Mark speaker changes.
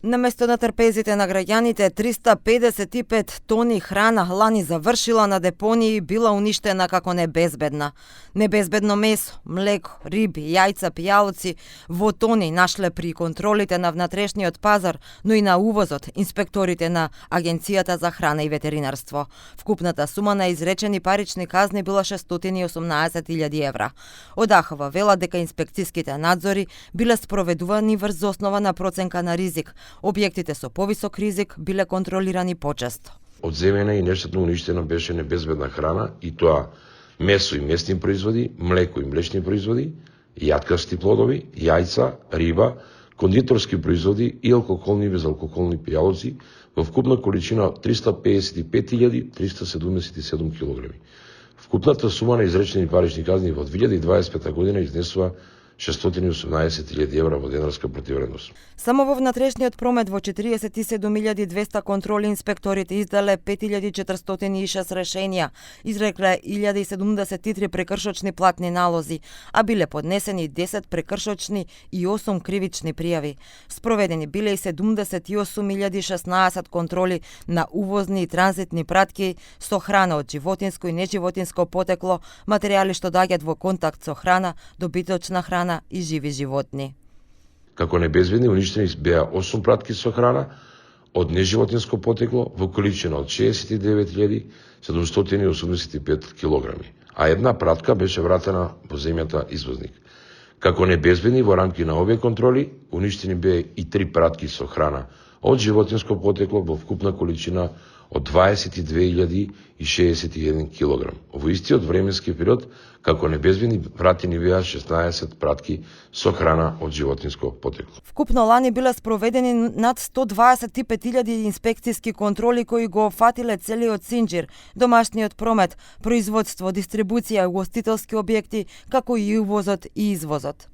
Speaker 1: Наместо на трпезите на граѓаните, 355 тони храна лани завршила на депонии и била уништена како небезбедна. Небезбедно месо, млеко, риби, јајца, пијалци во тони нашле при контролите на внатрешниот пазар, но и на увозот, инспекторите на Агенцијата за храна и ветеринарство. Вкупната сума на изречени парични казни била 618.000 евра. Одахова вела дека инспекцијските надзори биле спроведувани врз основа на проценка на ризик. Објектите со повисок ризик биле контролирани почесто.
Speaker 2: Одземена и нештатно уништена беше небезбедна храна, и тоа месо и месни производи, млеко и млечни производи, јаткасти плодови, јајца, риба, кондиторски производи и алкохолни и безалкохолни пијалци во вкупна количина од 355.377 килограми. Вкупната сума на изречени парични казни во 2025 година изнесува 618.000 евра во денарска противвредност.
Speaker 1: Само во внатрешниот промет во 47.200 контроли инспекторите издале 5.406 решенија, изрекле 1.073 прекршочни платни налози, а биле поднесени 10 прекршочни и 8 кривични пријави. Спроведени биле и 78.016 контроли на увозни и транзитни пратки со храна од животинско и неживотинско потекло, материјали што доаѓаат во контакт со храна, добиточна храна и живи животни.
Speaker 2: Како небезбедни уништени беа 8 пратки со храна од неживотинско потекло во количина од 69.785 килограми, а една пратка беше вратена во земјата извозник. Како небезбедни во рамки на овие контроли уништени беа и 3 пратки со храна од животинско потекло во вкупна количина од 22.061 килограм. Во истиот временски период, како небезбедни вратени беа 16 пратки со храна од животинско потекло.
Speaker 1: Вкупно лани биле спроведени над 125.000 инспекцијски контроли кои го опфатиле целиот синџир, домашниот промет, производство, дистрибуција, угостителски објекти, како и увозот и извозот.